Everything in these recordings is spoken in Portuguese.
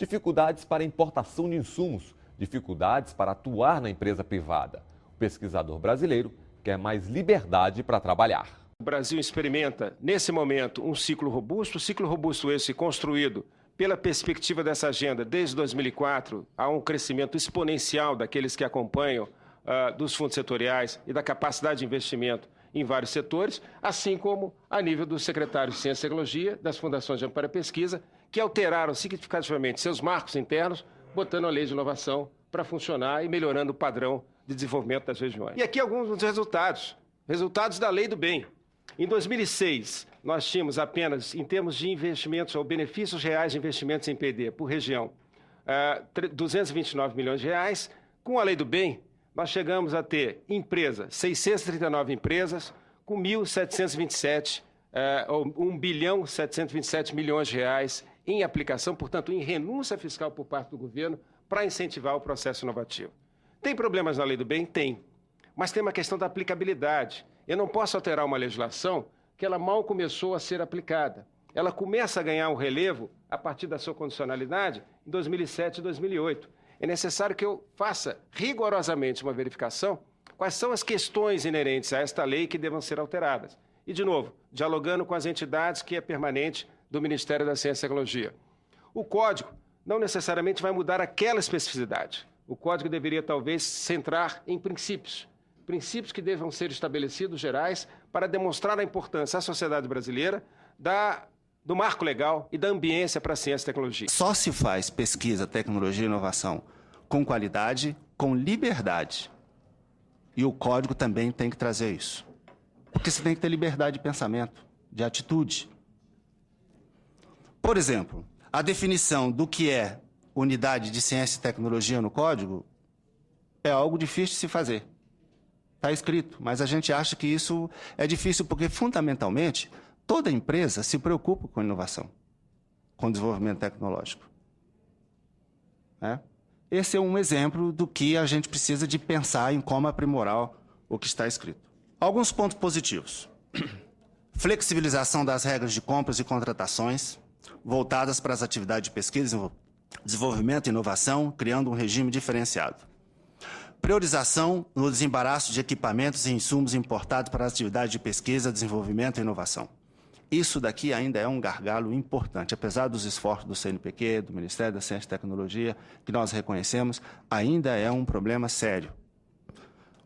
dificuldades para importação de insumos, dificuldades para atuar na empresa privada. O pesquisador brasileiro quer mais liberdade para trabalhar. O Brasil experimenta, nesse momento, um ciclo robusto esse construído pela perspectiva dessa agenda desde 2004, há um crescimento exponencial daqueles que acompanham dos fundos setoriais e da capacidade de investimento em vários setores, assim como a nível dos secretários de Ciência e Tecnologia, das fundações de amparo à pesquisa, que alteraram significativamente seus marcos internos, botando a lei de inovação para funcionar e melhorando o padrão de desenvolvimento das regiões. E aqui alguns dos resultados da Lei do Bem. Em 2006, nós tínhamos apenas, em termos de investimentos ou benefícios reais de investimentos em PD por região, 229 milhões de reais. Com a Lei do Bem, nós chegamos a ter 639 empresas, com 1 bilhão 727 milhões de reais em aplicação, portanto, em renúncia fiscal por parte do governo para incentivar o processo inovativo. Tem problemas na Lei do Bem? Tem. Mas tem uma questão da aplicabilidade. Eu não posso alterar uma legislação que ela mal começou a ser aplicada. Ela começa a ganhar um relevo a partir da sua condicionalidade em 2007 e 2008. É necessário que eu faça rigorosamente uma verificação quais são as questões inerentes a esta lei que devam ser alteradas. E, de novo, dialogando com as entidades que é permanente do Ministério da Ciência e Tecnologia. O Código não necessariamente vai mudar aquela especificidade. O Código deveria, talvez, centrar em princípios que devam ser estabelecidos, gerais, para demonstrar a importância à sociedade brasileira do marco legal e da ambiência para a ciência e tecnologia. Só se faz pesquisa, tecnologia e inovação com qualidade, com liberdade. E o Código também tem que trazer isso. Porque você tem que ter liberdade de pensamento, de atitude. Por exemplo, a definição do que é unidade de ciência e tecnologia no Código é algo difícil de se fazer. Está escrito, mas a gente acha que isso é difícil porque, fundamentalmente, toda empresa se preocupa com inovação, com desenvolvimento tecnológico. Esse é um exemplo do que a gente precisa de pensar em como aprimorar o que está escrito. Alguns pontos positivos. Flexibilização das regras de compras e contratações, voltadas para as atividades de pesquisa, desenvolvimento e inovação, criando um regime diferenciado. Priorização no desembaraço de equipamentos e insumos importados para as atividades de pesquisa, desenvolvimento e inovação. Isso daqui ainda é um gargalo importante. Apesar dos esforços do CNPq, do Ministério da Ciência e Tecnologia, que nós reconhecemos, ainda é um problema sério.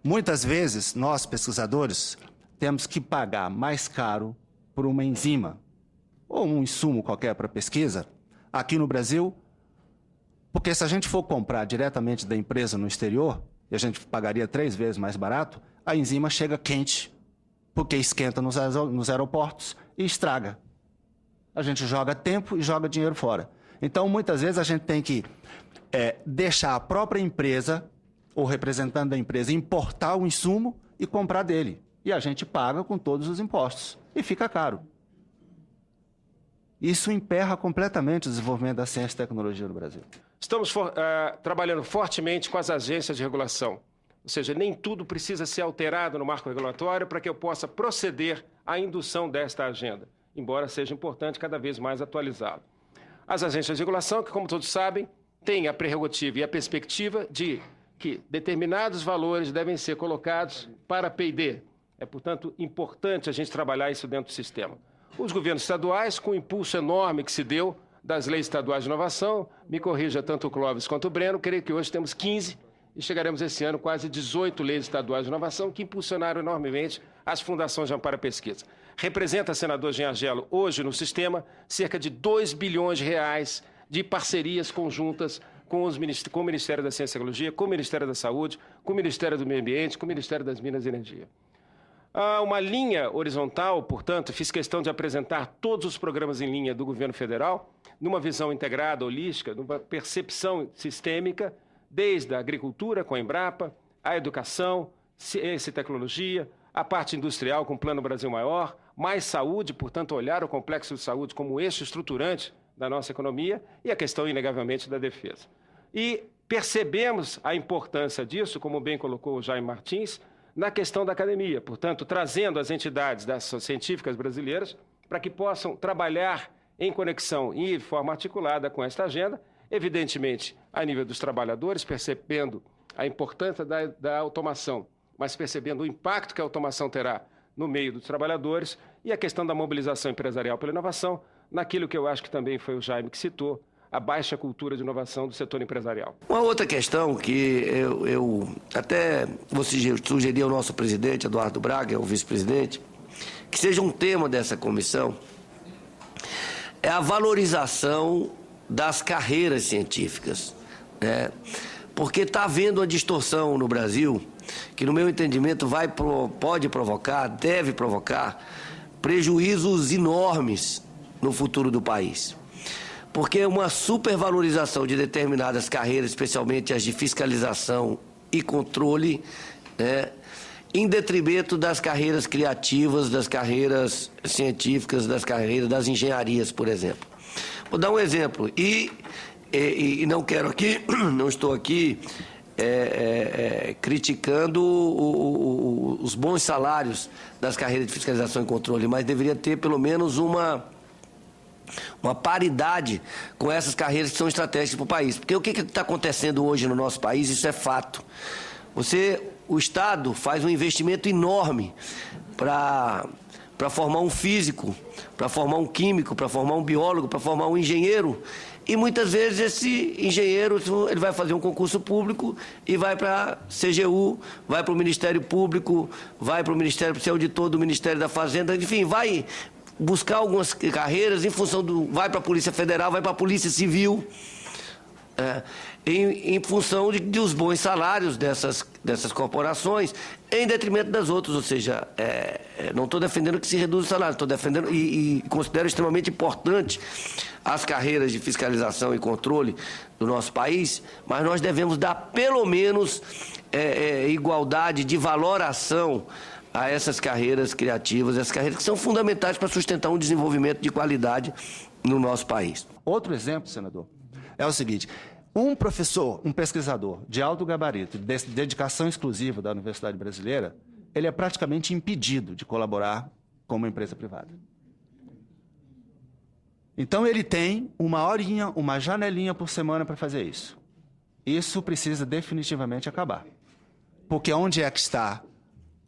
Muitas vezes, nós, pesquisadores, temos que pagar mais caro por uma enzima ou um insumo qualquer para pesquisa, aqui no Brasil, porque se a gente for comprar diretamente da empresa no exterior, e a gente pagaria 3 vezes mais barato, a enzima chega quente, porque esquenta nos aeroportos e estraga. A gente joga tempo e joga dinheiro fora. Então, muitas vezes, a gente tem que deixar a própria empresa, ou representante da empresa, importar o insumo e comprar dele. E a gente paga com todos os impostos. E fica caro. Isso emperra completamente o desenvolvimento da ciência e tecnologia no Brasil. Estamos trabalhando fortemente com as agências de regulação. Ou seja, nem tudo precisa ser alterado no marco regulatório para que eu possa proceder à indução desta agenda, embora seja importante cada vez mais atualizá-lo. As agências de regulação, que, como todos sabem, têm a prerrogativa e a perspectiva de que determinados valores devem ser colocados para P&D. É, portanto, importante a gente trabalhar isso dentro do sistema. Os governos estaduais, com o impulso enorme que se deu das leis estaduais de inovação, me corrija tanto o Clóvis quanto o Breno, creio que hoje temos 15 e chegaremos esse ano quase 18 leis estaduais de inovação que impulsionaram enormemente as fundações de amparo à pesquisa. Representa, senador Giangelo, hoje no sistema, cerca de 2 bilhões de reais de parcerias conjuntas com o Ministério da Ciência e Tecnologia, com o Ministério da Saúde, com o Ministério do Meio Ambiente, com o Ministério das Minas e Energia. Há uma linha horizontal, portanto, fiz questão de apresentar todos os programas em linha do governo federal, numa visão integrada, holística, numa percepção sistêmica, desde a agricultura, com a Embrapa, a educação, ciência e tecnologia, a parte industrial, com o Plano Brasil Maior, mais saúde, portanto, olhar o complexo de saúde como eixo estruturante da nossa economia e a questão, inegavelmente, da defesa. E percebemos a importância disso, como bem colocou o Jaime Martins, na questão da academia, portanto, trazendo as entidades científicas brasileiras para que possam trabalhar em conexão e de forma articulada com esta agenda evidentemente, a nível dos trabalhadores, percebendo a importância da automação, mas percebendo o impacto que a automação terá no meio dos trabalhadores, e a questão da mobilização empresarial pela inovação, naquilo que eu acho que também foi o Jaime que citou, a baixa cultura de inovação do setor empresarial. Uma outra questão que eu até vou sugerir ao nosso presidente, Eduardo Braga, o vice-presidente, que seja um tema dessa comissão, é a valorização das carreiras científicas, né? Porque está havendo uma distorção no Brasil que, no meu entendimento, pode provocar, deve provocar prejuízos enormes no futuro do país. Porque uma supervalorização de determinadas carreiras, especialmente as de fiscalização e controle, né, em detrimento das carreiras criativas, das carreiras científicas, das carreiras das engenharias, por exemplo. Vou dar um exemplo. E não quero aqui, não estou aqui criticando os bons salários das carreiras de fiscalização e controle, mas deveria ter pelo menos uma paridade com essas carreiras que são estratégicas para o país. Porque o que está acontecendo hoje no nosso país, isso é fato. O Estado faz um investimento enorme para formar um físico, para formar um químico, para formar um biólogo, para formar um engenheiro. E muitas vezes esse engenheiro ele vai fazer um concurso público e vai para a CGU, vai para o Ministério Público, vai para o Ministério, para ser auditor do Ministério da Fazenda, enfim, vai buscar algumas carreiras em função vai para a Polícia Federal, vai para a Polícia Civil, em função dos bons salários dessas corporações, em detrimento das outras. Ou seja, não estou defendendo que se reduza o salário, estou defendendo e considero extremamente importante as carreiras de fiscalização e controle do nosso país, mas nós devemos dar pelo menos igualdade de valoração a essas carreiras criativas, essas carreiras que são fundamentais para sustentar um desenvolvimento de qualidade no nosso país. Outro exemplo, senador, é o seguinte: um professor, um pesquisador de alto gabarito, de dedicação exclusiva da Universidade Brasileira, ele é praticamente impedido de colaborar com uma empresa privada. Então, ele tem uma horinha, uma janelinha por semana para fazer isso. Isso precisa definitivamente acabar. Porque onde é que está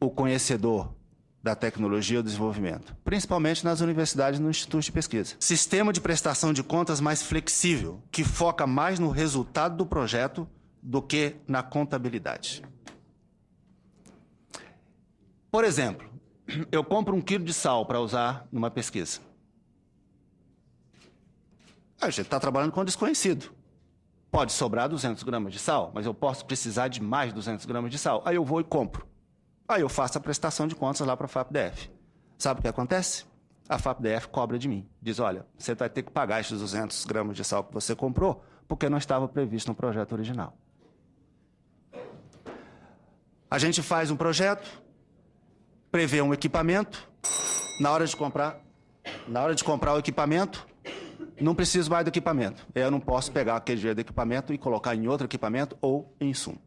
o conhecedor da tecnologia e do desenvolvimento? Principalmente nas universidades e no Instituto de Pesquisa. Sistema de prestação de contas mais flexível, que foca mais no resultado do projeto do que na contabilidade. Por exemplo, eu compro 1 quilo de sal para usar numa pesquisa. A gente está trabalhando com desconhecido. Pode sobrar 200 gramas de sal, mas eu posso precisar de mais 200 gramas de sal. Aí eu vou e compro. Aí eu faço a prestação de contas lá para a FAPDF. Sabe o que acontece? A FAPDF cobra de mim. Diz, olha, você vai ter que pagar esses 200 gramas de sal que você comprou, porque não estava previsto no projeto original. A gente faz um projeto, prevê um equipamento, na hora de comprar o equipamento, não preciso mais do equipamento. Eu não posso pegar aquele dinheiro do equipamento e colocar em outro equipamento ou em insumo.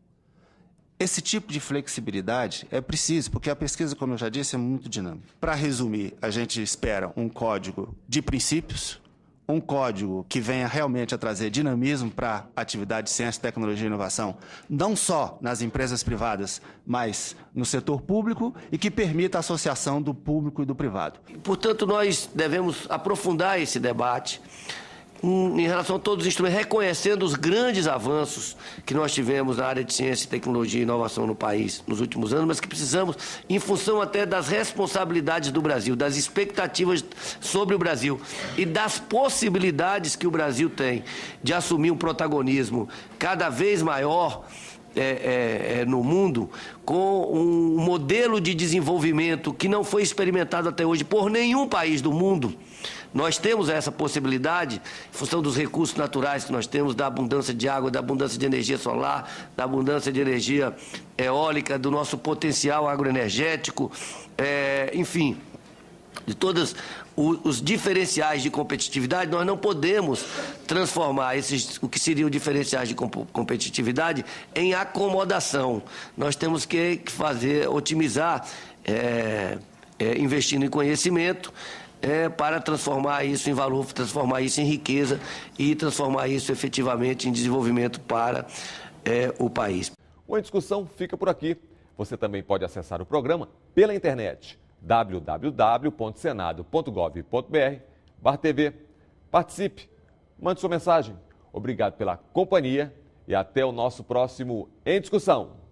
Esse tipo de flexibilidade é preciso, porque a pesquisa, como eu já disse, é muito dinâmica. Para resumir, a gente espera um código de princípios, um código que venha realmente a trazer dinamismo para a atividade de ciência, tecnologia e inovação, não só nas empresas privadas, mas no setor público, e que permita a associação do público e do privado. Portanto, nós devemos aprofundar esse debate em relação a todos os instrumentos, reconhecendo os grandes avanços que nós tivemos na área de ciência, tecnologia e inovação no país nos últimos anos, mas que precisamos, em função até das responsabilidades do Brasil, das expectativas sobre o Brasil e das possibilidades que o Brasil tem de assumir um protagonismo cada vez maior no mundo, com um modelo de desenvolvimento que não foi experimentado até hoje por nenhum país do mundo. Nós temos essa possibilidade, em função dos recursos naturais que nós temos, da abundância de água, da abundância de energia solar, da abundância de energia eólica, do nosso potencial agroenergético, enfim, de todos os diferenciais de competitividade. Nós não podemos transformar o que seriam diferenciais de competitividade em acomodação. Nós temos que otimizar, investindo em conhecimento, para transformar isso em valor, transformar isso em riqueza e transformar isso efetivamente em desenvolvimento para o país. O Em Discussão fica por aqui. Você também pode acessar o programa pela internet www.senado.gov.br/TV. Participe, mande sua mensagem. Obrigado pela companhia e até o nosso próximo Em Discussão.